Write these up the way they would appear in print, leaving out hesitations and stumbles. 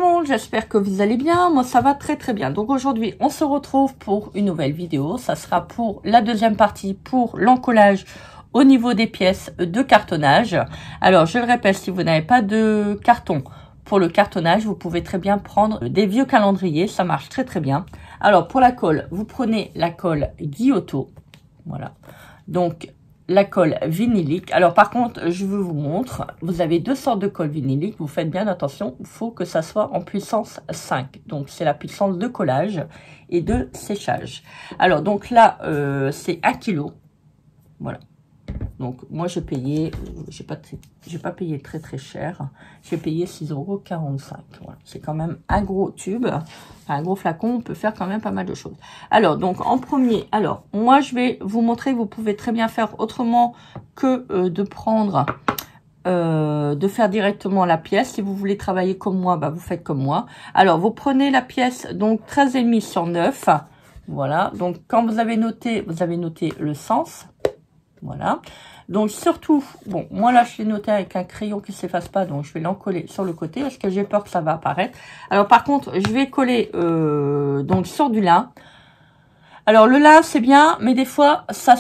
monde, j'espère que vous allez bien. Moi, ça va très très bien. Donc aujourd'hui, on se retrouve pour une nouvelle vidéo. Ça sera pour la deuxième partie pour l'encollage au niveau des pièces de cartonnage. Alors, je le répète, si vous n'avez pas de carton pour le cartonnage, vous pouvez très bien prendre des vieux calendriers. Ça marche très très bien. Alors, pour la colle, vous prenez la colle Giotto. Voilà. Donc, la colle vinylique. Alors par contre, je vous montre, vous avez deux sortes de colle vinylique. Vous faites bien attention, il faut que ça soit en puissance 5. Donc c'est la puissance de collage et de séchage. Alors donc là, c'est 1 kg. Voilà. Donc moi j'ai payé, j'ai pas payé très très cher. J'ai payé 6,45 €. Voilà. C'est quand même un gros tube, un gros flacon. On peut faire quand même pas mal de choses. Alors donc en premier, alors moi je vais vous montrer. Vous pouvez très bien faire autrement que de prendre, de faire directement la pièce. Si vous voulez travailler comme moi, bah vous faites comme moi. Alors vous prenez la pièce donc 13,5 sur 9. Voilà. Donc quand vous avez noté le sens. Voilà. Donc surtout, bon, moi là je l'ai noté avec un crayon qui s'efface pas, donc je vais l'encoller sur le côté parce que j'ai peur que ça va apparaître. Alors par contre, je vais coller donc sur du lin. Alors le lin c'est bien, mais des fois ça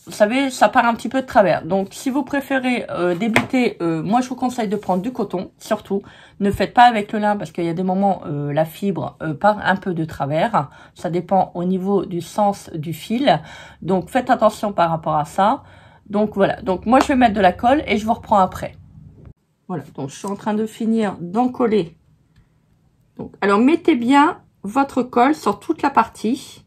vous savez, ça part un petit peu de travers. Donc si vous préférez débuter, moi je vous conseille de prendre du coton, surtout. Ne faites pas avec le lin parce qu'il y a des moments la fibre part un peu de travers. Ça dépend au niveau du sens du fil. Donc faites attention par rapport à ça. Donc voilà, donc moi je vais mettre de la colle et je vous reprends après. Voilà, donc je suis en train de finir d'encoller. Donc, alors mettez bien votre colle sur toute la partie.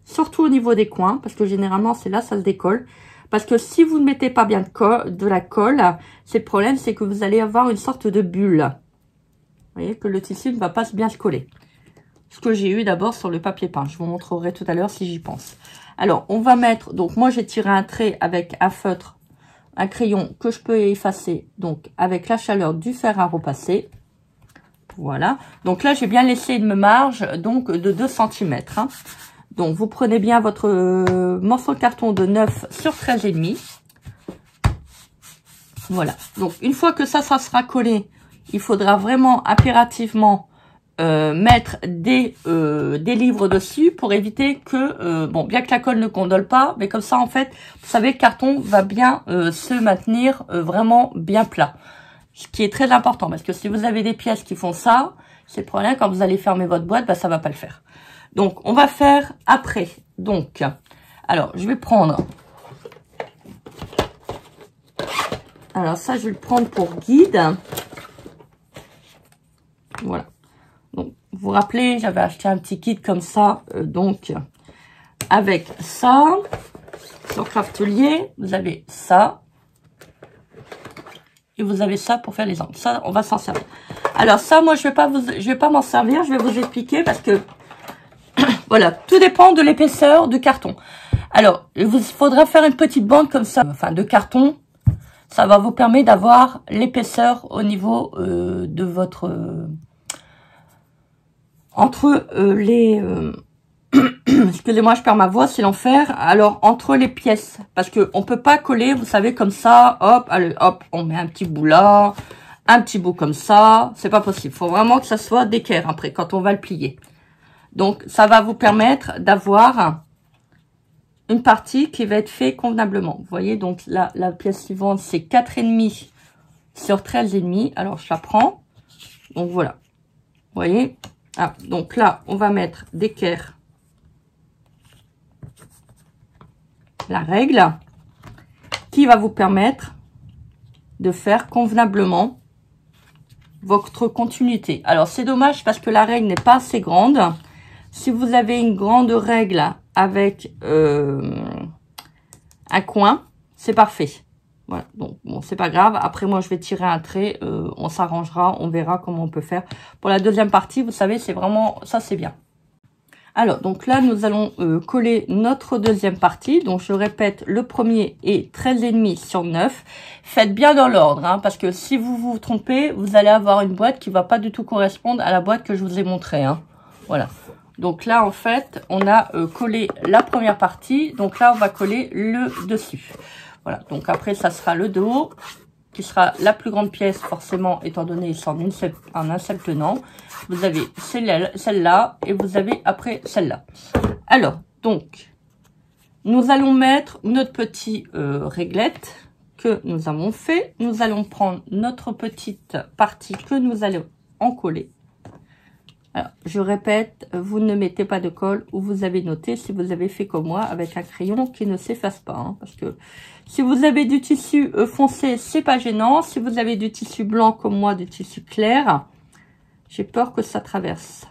Surtout au niveau des coins, parce que généralement, c'est là, ça se décolle. Parce que si vous ne mettez pas bien de la colle, c'est le problème, c'est que vous allez avoir une sorte de bulle. Vous voyez que le tissu ne va pas bien se coller. Ce que j'ai eu d'abord sur le papier peint. Je vous montrerai tout à l'heure si j'y pense. Alors, on va mettre... Donc, moi, j'ai tiré un trait avec un feutre, un crayon que je peux effacer. Donc, avec la chaleur du fer à repasser. Voilà. Donc là, j'ai bien laissé une marge donc de 2 cm. Hein. Donc, vous prenez bien votre morceau de carton de 9 sur 13,5. Voilà. Donc, une fois que ça sera collé, il faudra vraiment impérativement mettre des livres dessus pour éviter que, bon, bien que la colle ne condole pas, mais comme ça, en fait, vous savez, le carton va bien se maintenir vraiment bien plat. Ce qui est très important, parce que si vous avez des pièces qui font ça, c'est le problème, quand vous allez fermer votre boîte, bah, ça va pas le faire. Donc, on va faire après. Donc, alors, je vais prendre... Alors, ça, je vais le prendre pour guide. Voilà. Donc, vous vous rappelez, j'avais acheté un petit kit comme ça. Donc, avec ça, sur Craftelier, vous avez ça. Et vous avez ça pour faire les angles. Ça, on va s'en servir. Alors, ça, moi, je vais pas m'en servir. Je vais vous expliquer parce que... Voilà, tout dépend de l'épaisseur du carton. Alors, il vous faudra faire une petite bande comme ça, enfin de carton. Ça va vous permettre d'avoir l'épaisseur au niveau de votre... entre les... Excusez-moi, je perds ma voix, c'est l'enfer. Alors, entre les pièces, parce que on peut pas coller, vous savez, comme ça, hop, allez, hop, on met un petit bout là, un petit bout comme ça. C'est pas possible. Il faut vraiment que ça soit d'équerre après, quand on va le plier. Donc, ça va vous permettre d'avoir une partie qui va être faite convenablement. Vous voyez, donc là, la pièce suivante, c'est 4,5 sur 13,5. Alors, je la prends. Donc, voilà. Vous voyez. Ah, donc là, on va mettre d'équerre la règle qui va vous permettre de faire convenablement votre continuité. Alors, c'est dommage parce que la règle n'est pas assez grande. Si vous avez une grande règle avec un coin, c'est parfait. Voilà, donc bon, c'est pas grave. Après, moi, je vais tirer un trait. On s'arrangera, on verra comment on peut faire. Pour la deuxième partie, vous savez, c'est vraiment... Ça, c'est bien. Alors, donc là, nous allons coller notre deuxième partie. Donc, je répète, le premier est 13,5 sur 9. Faites bien dans l'ordre, hein, parce que si vous vous trompez, vous allez avoir une boîte qui va pas du tout correspondre à la boîte que je vous ai montrée. Hein. Voilà. Donc là, en fait, on a collé la première partie. Donc là, on va coller le dessus. Voilà. Donc après, ça sera le dos. qui sera la plus grande pièce, forcément, étant donné c'est en un seul tenant. Vous avez celle-là et vous avez après celle-là. Alors, donc, nous allons mettre notre petit réglette que nous avons fait. Nous allons prendre notre petite partie que nous allons encoller. Alors, je répète, vous ne mettez pas de colle où vous avez noté si vous avez fait comme moi avec un crayon qui ne s'efface pas. Hein, parce que si vous avez du tissu foncé, c'est pas gênant. Si vous avez du tissu blanc comme moi, du tissu clair, j'ai peur que ça traverse.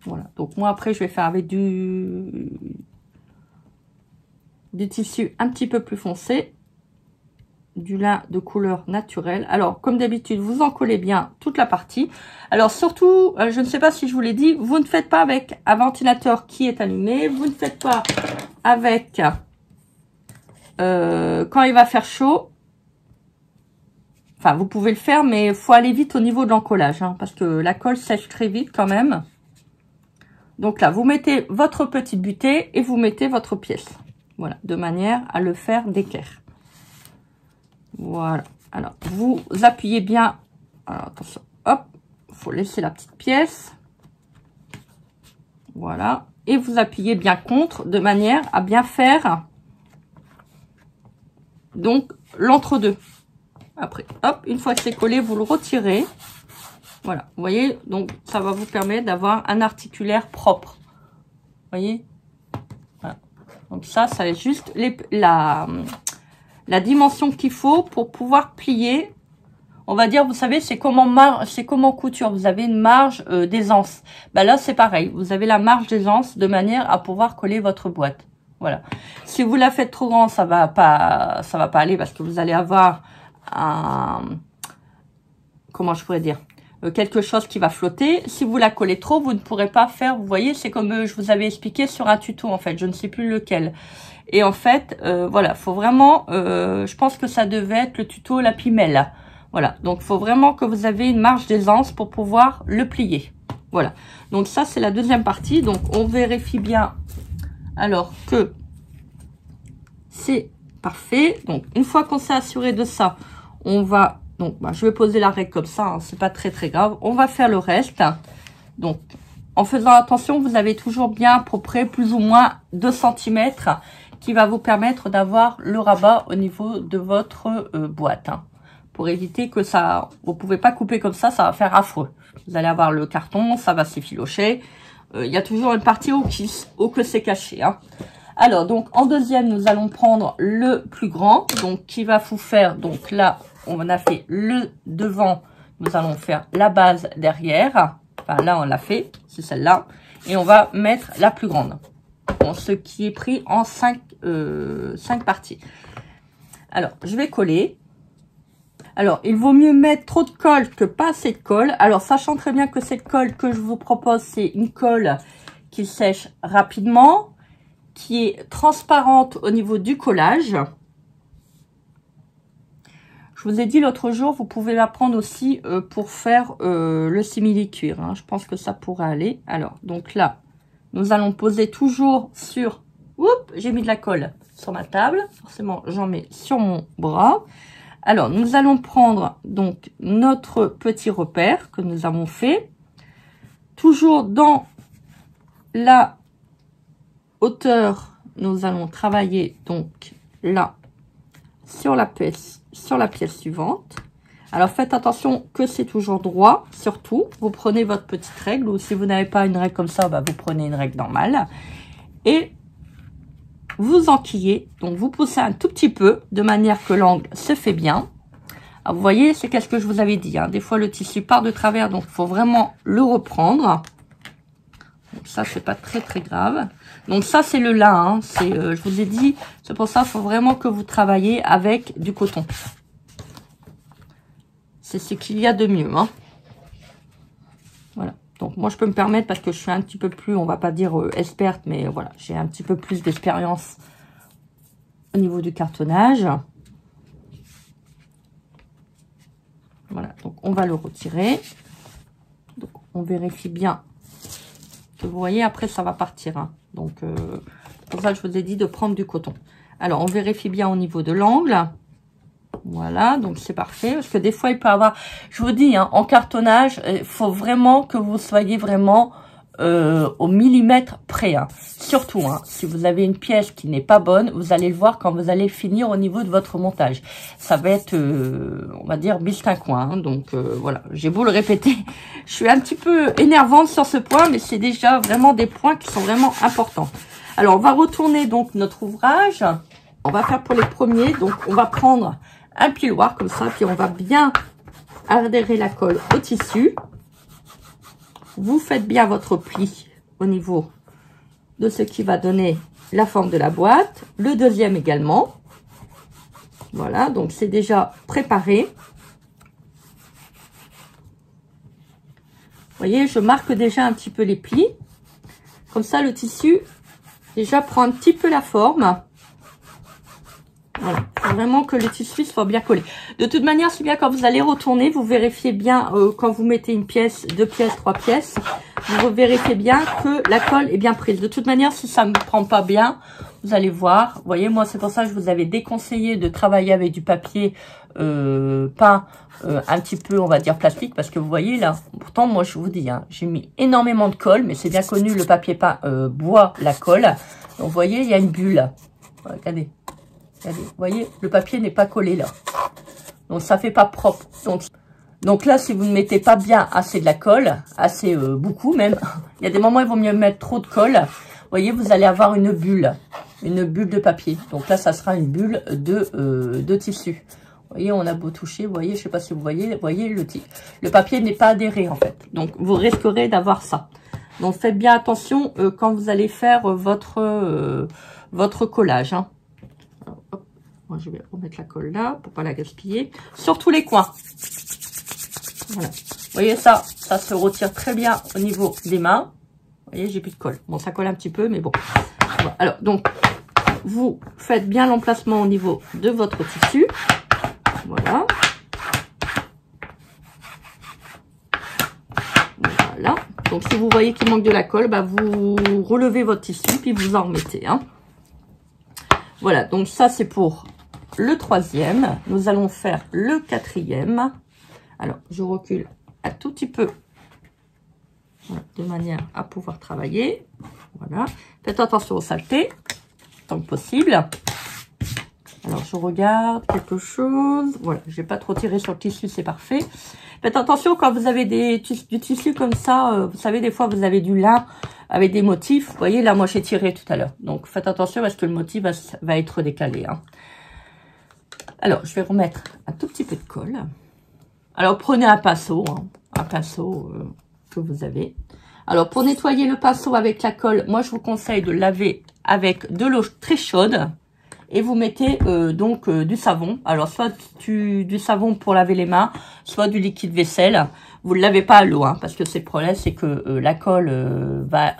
Voilà. Donc moi après, je vais faire avec du tissu un petit peu plus foncé. Du lin de couleur naturelle. Alors, comme d'habitude, vous en collez bien toute la partie. Alors, surtout, je ne sais pas si je vous l'ai dit, vous ne faites pas avec un ventilateur qui est allumé. Vous ne faites pas avec quand il va faire chaud. Enfin, vous pouvez le faire, mais il faut aller vite au niveau de l'encollage, hein, parce que la colle sèche très vite quand même. Donc là, vous mettez votre petite butée et vous mettez votre pièce. Voilà, de manière à le faire d'équerre. Voilà, alors vous appuyez bien, alors attention, hop, il faut laisser la petite pièce, voilà, et vous appuyez bien contre de manière à bien faire donc l'entre-deux. Après, hop, une fois que c'est collé, vous le retirez, voilà, vous voyez, donc ça va vous permettre d'avoir un articulaire propre, vous voyez, voilà. Donc ça est juste la dimension qu'il faut pour pouvoir plier. On va dire, vous savez, c'est comme en couture. Vous avez une marge d'aisance. Ben là, c'est pareil. Vous avez la marge d'aisance de manière à pouvoir coller votre boîte. Voilà. Si vous la faites trop grand, ça va pas aller parce que vous allez avoir un, comment je pourrais dire, quelque chose qui va flotter. Si vous la collez trop, vous ne pourrez pas faire. Vous voyez, c'est comme je vous avais expliqué sur un tuto en fait. Je ne sais plus lequel. Et en fait, voilà, faut vraiment, je pense que ça devait être le tuto la pimelle. Voilà, donc faut vraiment que vous avez une marge d'aisance pour pouvoir le plier. Voilà, donc ça c'est la deuxième partie. Donc on vérifie bien alors que c'est parfait. Donc une fois qu'on s'est assuré de ça, on va, donc je vais poser la règle comme ça, hein, c'est pas très grave. On va faire le reste. Donc en faisant attention, vous avez toujours bien à peu près plus ou moins 2 cm qui va vous permettre d'avoir le rabat au niveau de votre boîte. Hein, pour éviter que ça, vous pouvez pas couper comme ça va faire affreux. Vous allez avoir le carton, ça va s'effilocher. Il y a toujours une partie où que c'est caché. Hein. Alors, donc, en deuxième, nous allons prendre le plus grand. Donc, qui va vous faire, donc là, on a fait le devant. Nous allons faire la base derrière. Enfin, là, on l'a fait. C'est celle-là. Et on va mettre la plus grande. Bon, ce qui est pris en 5 parties. Alors, je vais coller. Alors, il vaut mieux mettre trop de colle que pas assez de colle. Alors, sachant très bien que cette colle que je vous propose, c'est une colle qui sèche rapidement, qui est transparente au niveau du collage. Je vous ai dit l'autre jour, vous pouvez la prendre aussi pour faire le simili-cuir. Hein. Je pense que ça pourrait aller. Alors, donc là, nous allons poser toujours sur... Oups, j'ai mis de la colle sur ma table. Forcément, j'en mets sur mon bras. Alors, nous allons prendre donc notre petit repère que nous avons fait. Toujours dans la hauteur, nous allons travailler donc là sur la pièce suivante. Alors, faites attention que c'est toujours droit, surtout. Vous prenez votre petite règle ou si vous n'avez pas une règle comme ça, vous prenez une règle normale. Et vous enquillez, donc vous poussez un tout petit peu de manière que l'angle se fait bien. Alors, vous voyez, c'est qu'est-ce que je vous avais dit. Hein. Des fois, le tissu part de travers, donc il faut vraiment le reprendre. Donc ça, c'est pas très grave. Donc ça, c'est le lin. Hein. C'est, je vous ai dit, c'est pour ça qu'il faut vraiment que vous travaillez avec du coton. C'est ce qu'il y a de mieux. Hein. Voilà. Donc moi, je peux me permettre parce que je suis un petit peu plus, on va pas dire experte, mais voilà, j'ai un petit peu plus d'expérience au niveau du cartonnage. Voilà, donc on va le retirer. Donc on vérifie bien que vous voyez, après ça va partir. Hein. Donc pour ça, je vous ai dit de prendre du coton. Alors, on vérifie bien au niveau de l'angle. Voilà, donc c'est parfait. Parce que des fois, il peut y avoir... Je vous dis, hein, en cartonnage, il faut vraiment que vous soyez vraiment au millimètre près. Hein. Surtout, hein, si vous avez une pièce qui n'est pas bonne, vous allez le voir quand vous allez finir au niveau de votre montage. Ça va être, on va dire, bistincoin. Hein, donc, voilà, j'ai beau le répéter. Je suis un petit peu énervante sur ce point, mais c'est déjà vraiment des points qui sont vraiment importants. Alors, on va retourner donc notre ouvrage. On va faire pour les premiers. Donc, on va prendre un piloir comme ça, puis on va bien adhérer la colle au tissu. Vous faites bien votre pli au niveau de ce qui va donner la forme de la boîte. Le deuxième également. Voilà, donc c'est déjà préparé. Vous voyez, je marque déjà un petit peu les plis. Comme ça, le tissu déjà prend un petit peu la forme. Voilà, faut vraiment que le tissu soit bien collé. De toute manière, c'est bien quand vous allez retourner, vous vérifiez bien quand vous mettez une pièce, 2 pièces, 3 pièces, vous vérifiez bien que la colle est bien prise. De toute manière, si ça ne prend pas bien, vous allez voir. Vous voyez, moi, c'est pour ça que je vous avais déconseillé de travailler avec du papier peint un petit peu, on va dire, plastique, parce que vous voyez là, pourtant, moi, je vous dis, hein, j'ai mis énormément de colle, mais c'est bien connu, le papier peint boit la colle. Donc, vous voyez, il y a une bulle. Regardez. Regardez, vous voyez, le papier n'est pas collé là. Donc, ça fait pas propre. Donc là, si vous ne mettez pas bien assez de la colle, assez beaucoup même, il y a des moments où il vaut mieux mettre trop de colle. Vous voyez, vous allez avoir une bulle de papier. Donc là, ça sera une bulle de tissu. Vous voyez, on a beau toucher, vous voyez, je sais pas si vous voyez le papier n'est pas adhéré en fait. Donc, vous risquerez d'avoir ça. Donc, faites bien attention quand vous allez faire votre collage, hein. Hop, moi je vais remettre la colle là pour pas la gaspiller sur tous les coins. Voilà. Vous voyez, ça se retire très bien au niveau des mains. Vous voyez, j'ai plus de colle. Bon, ça colle un petit peu, mais bon. Voilà. Alors, donc, vous faites bien l'emplacement au niveau de votre tissu. Voilà. Voilà. Donc, si vous voyez qu'il manque de la colle, bah, vous relevez votre tissu, puis vous en remettez, hein. Voilà, donc ça c'est pour le troisième. Nous allons faire le quatrième. Alors, je recule un tout petit peu, voilà, de manière à pouvoir travailler. Voilà, faites attention aux saletés, tant que possible. Alors, je regarde quelque chose. Voilà, je vais pas trop tirer sur le tissu, c'est parfait. Faites attention quand vous avez du tissu comme ça. Vous savez, des fois, vous avez du lin avec des motifs. Vous voyez, là, moi, j'ai tiré tout à l'heure. Donc, faites attention parce que le motif va être décalé, hein. Alors, je vais remettre un tout petit peu de colle. Alors, prenez un pinceau, hein, un pinceau que vous avez. Alors, pour nettoyer le pinceau avec la colle, moi, je vous conseille de laver avec de l'eau très chaude. Et vous mettez donc du savon. Alors, soit du savon pour laver les mains, soit du liquide vaisselle. Vous ne le lavez pas à l'eau, hein, parce que c'est le problème, c'est que la colle va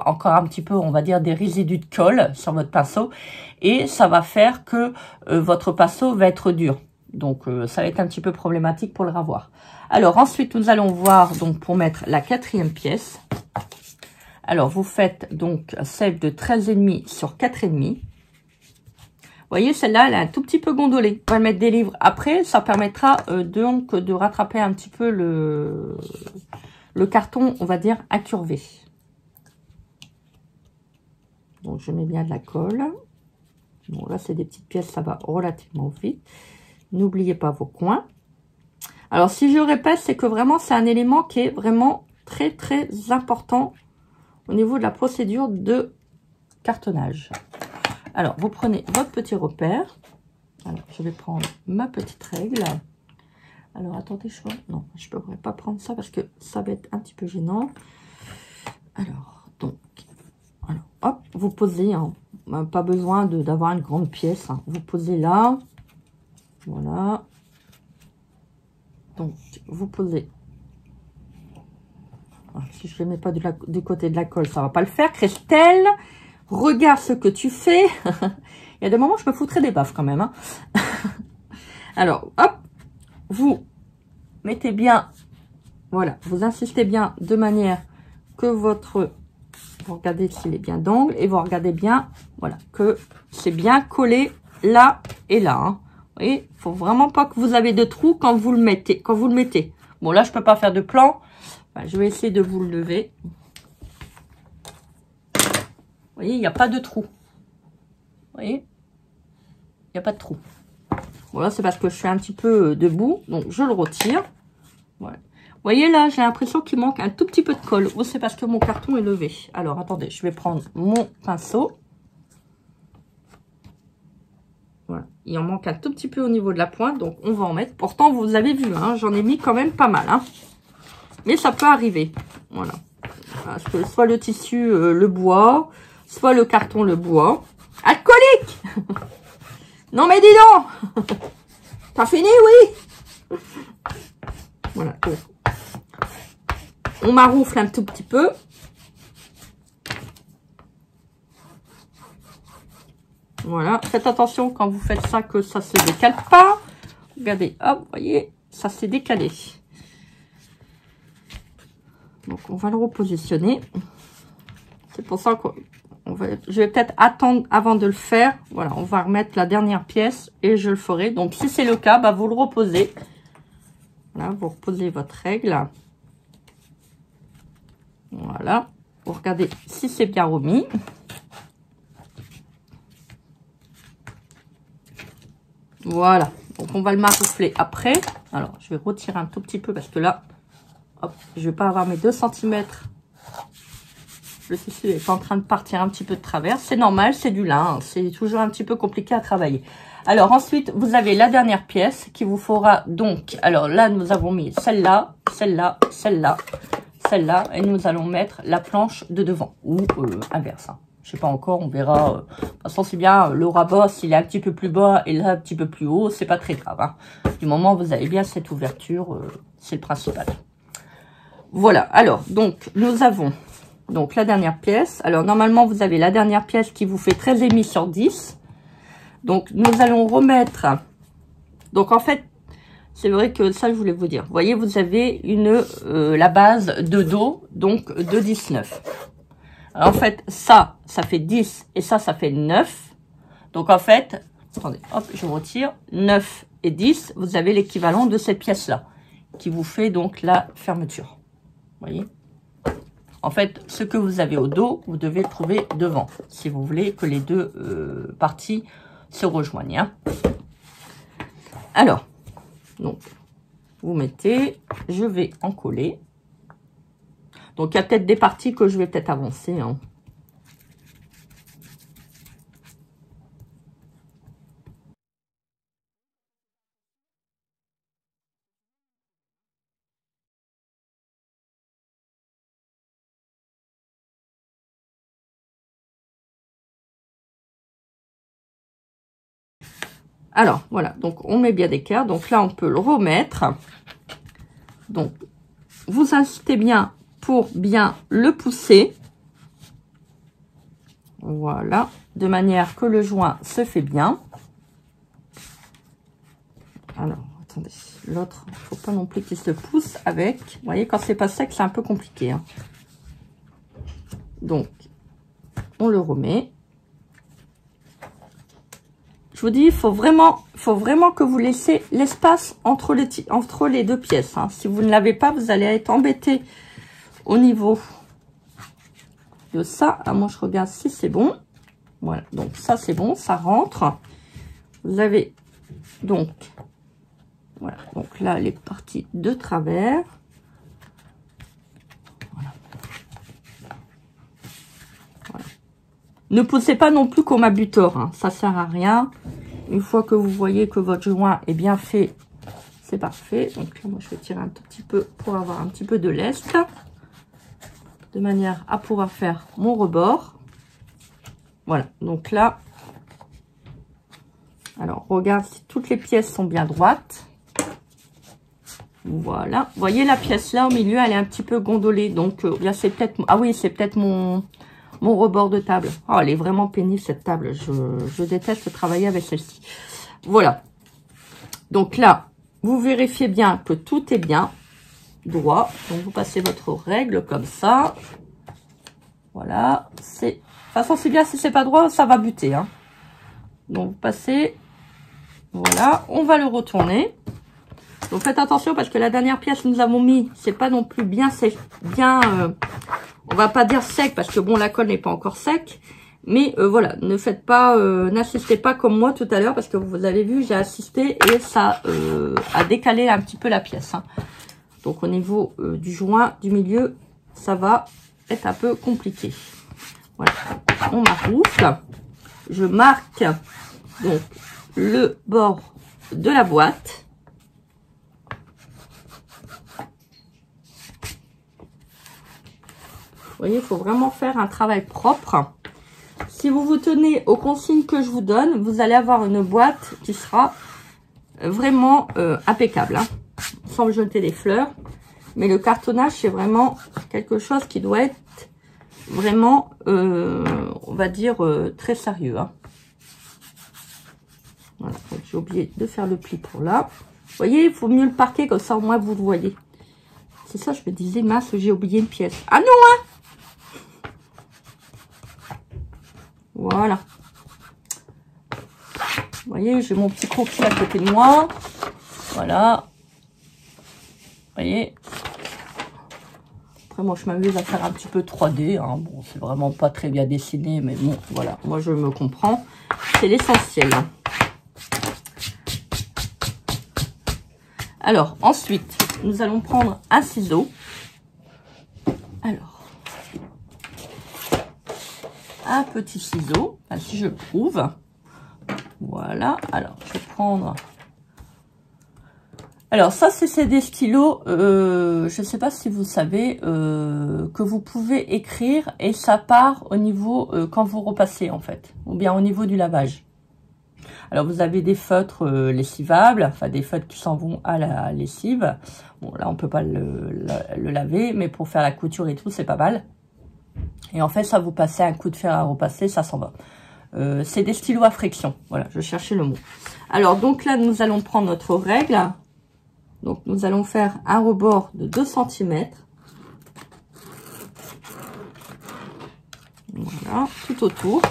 encore un petit peu, on va dire, des résidus de colle sur votre pinceau. Et ça va faire que votre pinceau va être dur. Donc, ça va être un petit peu problématique pour le ravoir. Alors, ensuite, nous allons voir, donc, pour mettre la quatrième pièce. Alors, vous faites donc celle de 13,5 sur 4,5. Vous voyez, celle-là, elle est un tout petit peu gondolée. On va mettre des livres après. Ça permettra donc de rattraper un petit peu le carton, on va dire, incurvé. Donc, je mets bien de la colle. Bon, là, c'est des petites pièces, ça va relativement vite. N'oubliez pas vos coins. Alors, si je répète, c'est que vraiment, c'est un élément qui est vraiment très, très important au niveau de la procédure de cartonnage. Alors, vous prenez votre petit repère. Alors, je vais prendre ma petite règle. Alors, attendez, non, je ne pourrais pas prendre ça parce que ça va être un petit peu gênant. Alors, donc, hop, vous posez, hein, pas besoin d'avoir une grande pièce, hein. Vous posez là, voilà. Donc, vous posez. Alors, si je ne les mets pas du côté de la colle, ça ne va pas le faire. Christelle, regarde ce que tu fais. Il y a des moments où je me foutrais des baffes quand même, hein. Alors, hop, vous mettez bien, voilà, vous insistez bien de manière que votre vous regardez s'il est bien d'angle et vous regardez bien, voilà, que c'est bien collé là et là. Hein. Vous voyez, il faut vraiment pas que vous avez de trous quand vous le mettez. Bon, là, je peux pas faire de plan. Enfin, je vais essayer de vous le lever. Vous voyez, il n'y a pas de trou. Vous voyez, il n'y a pas de trou. Voilà, c'est parce que je suis un petit peu debout, donc je le retire. Voilà. Vous voyez là, j'ai l'impression qu'il manque un tout petit peu de colle. Ou c'est parce que mon carton est levé. Alors, attendez, je vais prendre mon pinceau. Voilà, il en manque un tout petit peu au niveau de la pointe, donc on va en mettre. Pourtant, vous avez vu, hein, j'en ai mis quand même pas mal. Hein. Mais ça peut arriver. Voilà. Parce que soit le tissu le bois, soit le carton le bois. Alcoolique. Non mais dis donc. T'as fini, oui. Voilà. Donc, on maroufle un tout petit peu. Voilà. Faites attention quand vous faites ça que ça se décale pas. Regardez, hop, vous voyez, ça s'est décalé. Donc, on va le repositionner. C'est pour ça que je vais peut-être attendre avant de le faire. Voilà, on va remettre la dernière pièce et je le ferai. Donc, si c'est le cas, bah, vous le reposez. Voilà, vous reposez votre règle. Voilà. Vous regardez si c'est bien remis. Voilà. Donc, on va le maroufler après. Alors, je vais retirer un tout petit peu parce que là, hop, je vais pas avoir mes 2 cm. Le tissu est en train de partir un petit peu de travers. C'est normal, c'est du lin. Hein. C'est toujours un petit peu compliqué à travailler. Alors, ensuite, vous avez la dernière pièce qui vous fera donc... Alors là, nous avons mis celle-là, celle-là, celle-là, celle-là. Et nous allons mettre la planche de devant. Ou inverse. Hein. Je sais pas encore, on verra. De toute façon, c'est bien le rabat, s'il est un petit peu plus bas et là un petit peu plus haut, c'est pas très grave. Hein. Du moment où vous avez bien cette ouverture, c'est le principal. Voilà, alors, donc, nous avons donc la dernière pièce. Alors, normalement, vous avez la dernière pièce qui vous fait 13,5 sur 10. Donc, nous allons remettre... Donc, en fait, c'est vrai que ça, je voulais vous dire. Vous voyez, vous avez la base de dos, donc de 19. Alors, en fait, ça fait 10 et ça fait 9. Donc, en fait, attendez, hop, je retire. 9 et 10, vous avez l'équivalent de cette pièce-là qui vous fait donc la fermeture. Vous voyez? En fait, ce que vous avez au dos, vous devez le trouver devant, si vous voulez que les deux parties se rejoignent. Hein. Alors, donc, vous mettez, je vais en coller. Donc, il y a peut-être des parties que je vais peut-être avancer. Hein. Alors, voilà, donc on met bien d'équerre. Donc là, on peut le remettre. Donc, vous incitez bien pour bien le pousser. Voilà, de manière que le joint se fait bien. Alors, attendez, l'autre, il ne faut pas non plus qu'il se pousse avec. Vous voyez, quand c'est pas sec, c'est un peu compliqué. Hein. Donc, on le remet. Je vous dis, il faut vraiment que vous laissiez l'espace entre les deux pièces. Hein. Si vous ne l'avez pas, vous allez être embêté au niveau de ça. Ah, moi, je regarde si c'est bon. Voilà, donc ça, c'est bon, ça rentre. Vous avez donc, voilà, donc là, les parties de travers. Voilà. Voilà. Ne poussez pas non plus comme un butor, hein. Ça sert à rien. Une fois que vous voyez que votre joint est bien fait, c'est parfait. Donc là, moi, je vais tirer un tout petit peu pour avoir un petit peu de lest, de manière à pouvoir faire mon rebord. Voilà, donc là, alors, regarde si toutes les pièces sont bien droites. Voilà, vous voyez la pièce là au milieu, elle est un petit peu gondolée. Donc, là, c'est peut-être... Ah oui, c'est peut-être mon rebord de table. Oh, elle est vraiment pénible cette table. Je déteste travailler avec celle-ci. Voilà. Donc là, vous vérifiez bien que tout est bien droit. Donc vous passez votre règle comme ça. Voilà, c'est... De toute façon, c'est bien, si c'est pas droit, ça va buter, hein. Donc, vous passez... Voilà, on va le retourner. Donc, faites attention parce que la dernière pièce que nous avons mis, c'est pas non plus bien sec, on va pas dire sec parce que bon, la colle n'est pas encore sec. Mais voilà, ne faites pas, n'assistez pas comme moi tout à l'heure parce que vous avez vu, j'ai assisté et ça a décalé un petit peu la pièce, hein. Donc, au niveau du joint, du milieu, ça va être un peu compliqué. Voilà, on maroufle. Je marque donc le bord de la boîte. Vous voyez, il faut vraiment faire un travail propre. Si vous vous tenez aux consignes que je vous donne, vous allez avoir une boîte qui sera vraiment impeccable, hein, sans me jeter des fleurs. Mais le cartonnage, c'est vraiment quelque chose qui doit être vraiment, on va dire, très sérieux, hein. Voilà, j'ai oublié de faire le pli pour là. Vous voyez, il faut mieux le parquer, comme ça au moins vous le voyez. C'est ça, je me disais, mince, j'ai oublié une pièce. Ah non, hein! Voilà. Vous voyez, j'ai mon petit croquis à côté de moi. Voilà. Vous voyez. Après, moi, je m'amuse à faire un petit peu 3D, hein. Bon, c'est vraiment pas très bien dessiné, mais bon, voilà. Moi, je me comprends. C'est l'essentiel. Alors, ensuite, nous allons prendre un ciseau. Alors, un petit ciseau, enfin, si je le trouve. Voilà, alors, je vais prendre... Alors, ça, c'est des stylos, je ne sais pas si vous savez, que vous pouvez écrire et ça part au niveau, quand vous repassez, en fait, ou bien au niveau du lavage. Alors, vous avez des feutres lessivables, enfin des feutres qui s'en vont à la lessive. Bon, là, on peut pas le laver, mais pour faire la couture et tout, c'est pas mal. Et en fait, ça, vous passez un coup de fer à repasser, ça s'en va. C'est des stylos à friction. Voilà, je cherchais le mot. Alors, donc là, nous allons prendre notre règle. Donc, nous allons faire un rebord de 2 cm. Voilà, tout autour.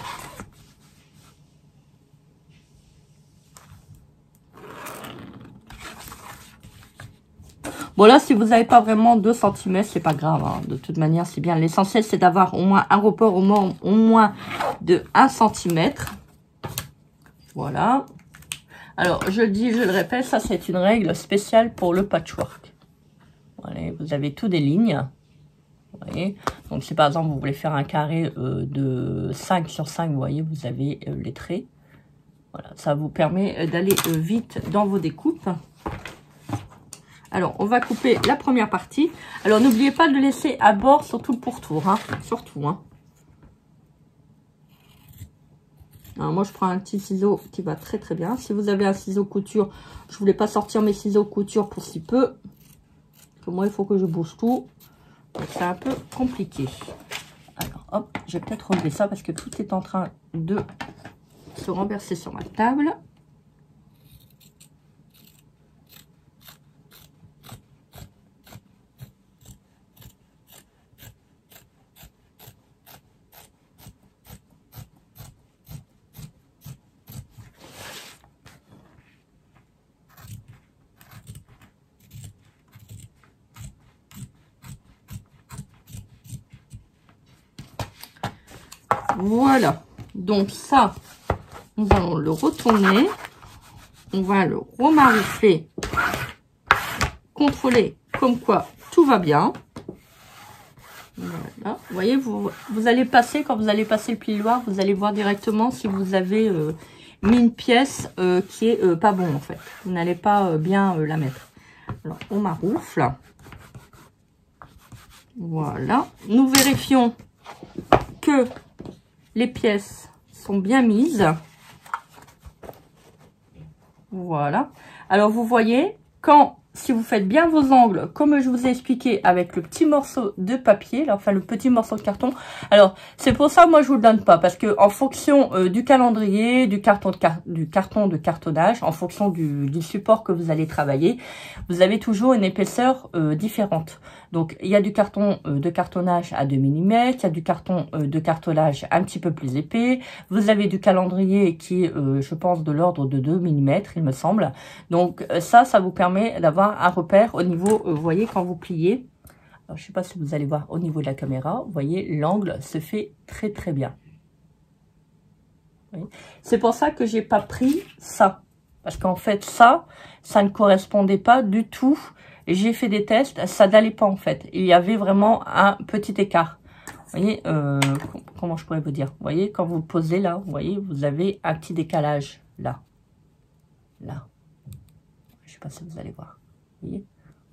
Bon, là, si vous n'avez pas vraiment 2 cm, c'est pas grave, hein. De toute manière, c'est bien. L'essentiel, c'est d'avoir au moins un report au moins de 1 cm. Voilà. Alors, je le dis, je le répète, ça, c'est une règle spéciale pour le patchwork. Voilà, vous avez tout des lignes. Vous voyez. Donc, si par exemple, vous voulez faire un carré de 5 sur 5, vous voyez, vous avez les traits. Voilà, ça vous permet d'aller vite dans vos découpes. Alors, on va couper la première partie. Alors, n'oubliez pas de le laisser à bord sur tout le pourtour, hein, surtout, hein. Alors, moi, je prends un petit ciseau qui va très, très bien. Si vous avez un ciseau couture, je voulais pas sortir mes ciseaux couture pour si peu. Parce que moi, il faut que je bouge tout. Donc, c'est un peu compliqué. Alors, hop, je vais peut-être relever ça parce que tout est en train de se renverser sur ma table. Voilà, donc ça, nous allons le retourner, on va le remaroufler, contrôler comme quoi tout va bien. Voilà, vous voyez, vous allez passer, quand vous allez passer le plioir, vous allez voir directement si vous avez mis une pièce qui est pas bon en fait. Vous n'allez pas bien la mettre. Alors, on maroufle. Voilà, nous vérifions que les pièces sont bien mises. Voilà. Alors, vous voyez, si vous faites bien vos angles, comme je vous ai expliqué avec le petit morceau de papier, là, enfin le petit morceau de carton. Alors, c'est pour ça, moi, je vous le donne pas. Parce que en fonction du calendrier, du carton de cartonnage, en fonction du support que vous allez travailler, vous avez toujours une épaisseur différente. Donc, il y a du carton de cartonnage à 2 mm, il y a du carton de cartonnage un petit peu plus épais. Vous avez du calendrier qui est, je pense, de l'ordre de 2 mm, il me semble. Donc, ça vous permet d'avoir un repère au niveau, vous voyez, quand vous pliez. Alors, je ne sais pas si vous allez voir au niveau de la caméra. Vous voyez, l'angle se fait très, très bien. C'est pour ça que j'ai pas pris ça. Parce qu'en fait, ça ne correspondait pas du tout. J'ai fait des tests, ça n'allait pas en fait. Il y avait vraiment un petit écart. Vous voyez, comment je pourrais vous dire? Vous voyez, quand vous posez là, vous voyez, vous avez un petit décalage là. Là. Je ne sais pas si vous allez voir. Vous voyez,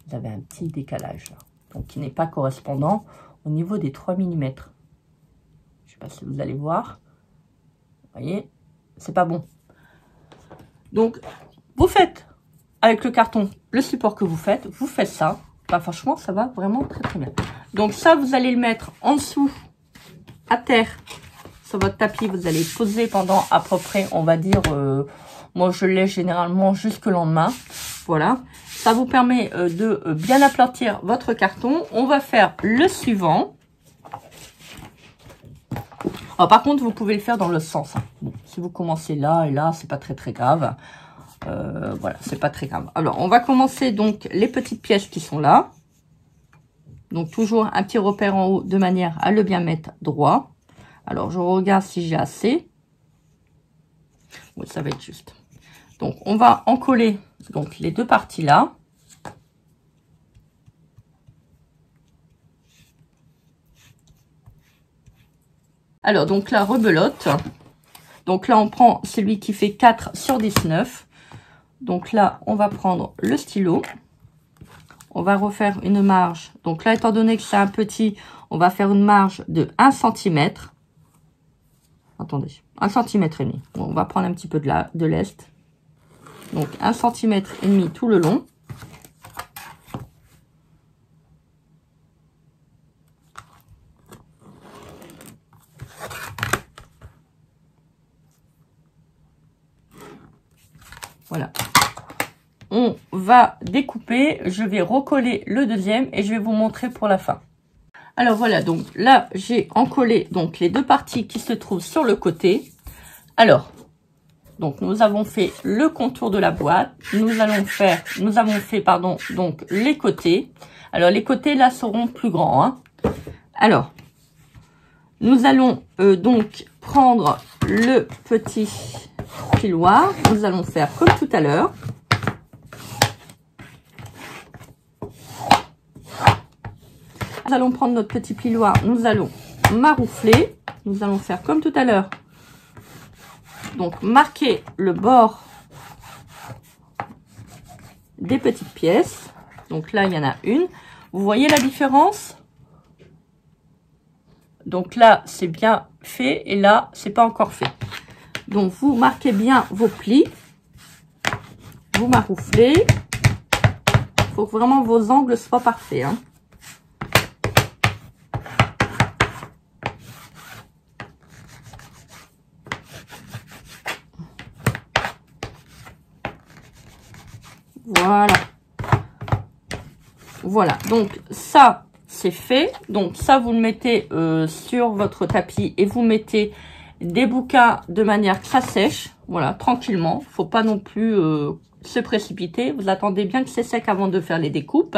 vous avez un petit décalage là. Donc, qui n'est pas correspondant au niveau des 3 mm. Je ne sais pas si vous allez voir. Vous voyez, c'est pas bon. Donc, vous faites avec le carton, le support que vous faites ça. Bah, franchement, ça va vraiment très très bien. Donc ça, vous allez le mettre en dessous, à terre, sur votre tapis. Vous allez poser pendant à peu près, on va dire, moi je laisse généralement jusque le lendemain. Voilà. Ça vous permet de bien aplatir votre carton. On va faire le suivant. Alors, par contre, vous pouvez le faire dans le sens. Hein. Bon, si vous commencez là et là, c'est pas très très grave. Voilà, c'est pas très grave. Alors, on va commencer donc les petites pièces qui sont là. Donc, toujours un petit repère en haut de manière à le bien mettre droit. Alors, je regarde si j'ai assez. Oui, ça va être juste. Donc, on va en coller donc les deux parties là. Alors, donc la rebelote. Donc là, on prend celui qui fait 4 sur 19. Donc là, on va prendre le stylo. On va refaire une marge. Donc là, étant donné que c'est un petit, on va faire une marge de 1 cm. Attendez, 1 cm et demi. Bon, on va prendre un petit peu de l'est. Donc 1 cm et demi tout le long. Voilà. On va découper. Je vais recoller le deuxième et je vais vous montrer pour la fin. Alors voilà, donc là, j'ai encollé donc les deux parties qui se trouvent sur le côté. Alors, donc nous avons fait le contour de la boîte. Nous avons fait, pardon, donc les côtés. Alors les côtés là seront plus grands. Hein. Alors, nous allons donc prendre le petit filoir. Nous allons faire comme tout à l'heure. Nous allons prendre notre petit plioir, nous allons maroufler. Nous allons faire comme tout à l'heure. Donc, marquer le bord des petites pièces. Donc là, il y en a une. Vous voyez la différence? Donc là, c'est bien fait et là, c'est pas encore fait. Donc, vous marquez bien vos plis. Vous marouflez. Il faut que vraiment vos angles soient parfaits. Hein. Voilà. Voilà. Donc, ça, c'est fait. Donc, ça, vous le mettez sur votre tapis et vous mettez des bouquins de manière que ça sèche. Voilà, tranquillement. Faut pas non plus se précipiter. Vous attendez bien que c'est sec avant de faire les découpes.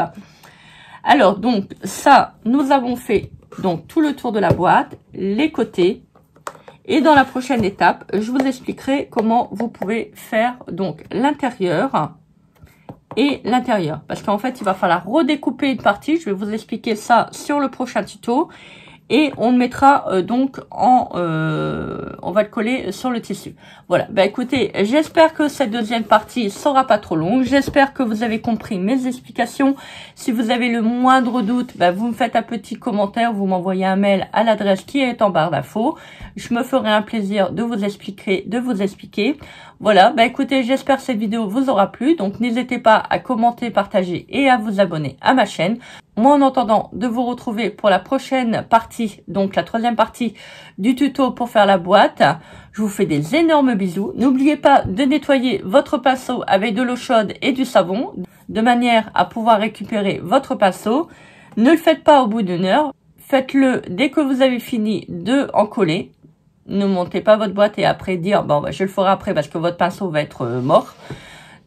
Alors, donc, ça, nous avons fait donc tout le tour de la boîte, les côtés. Et dans la prochaine étape, je vous expliquerai comment vous pouvez faire donc l'intérieur et l'intérieur. Parce qu'en fait, il va falloir redécouper une partie. Je vais vous expliquer ça sur le prochain tuto. Et on le mettra donc on va le coller sur le tissu. Voilà, bah écoutez, j'espère que cette deuxième partie sera pas trop longue. J'espère que vous avez compris mes explications. Si vous avez le moindre doute, bah vous me faites un petit commentaire, vous m'envoyez un mail à l'adresse qui est en barre d'infos. Je me ferai un plaisir de vous expliquer. Voilà, bah écoutez, j'espère que cette vidéo vous aura plu. Donc n'hésitez pas à commenter, partager et à vous abonner à ma chaîne. Moi, en attendant de vous retrouver pour la prochaine partie, donc la troisième partie du tuto pour faire la boîte, je vous fais des énormes bisous. N'oubliez pas de nettoyer votre pinceau avec de l'eau chaude et du savon, de manière à pouvoir récupérer votre pinceau. Ne le faites pas au bout d'une heure. Faites-le dès que vous avez fini de en coller. Ne montez pas votre boîte et après dire, bon, bah, je le ferai après parce que votre pinceau va être mort.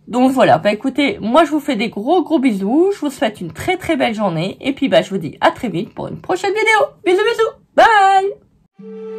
Donc voilà, bah écoutez, moi je vous fais des gros bisous. Je vous souhaite une très belle journée. Et puis bah je vous dis à très vite pour une prochaine vidéo. Bisous. Bye.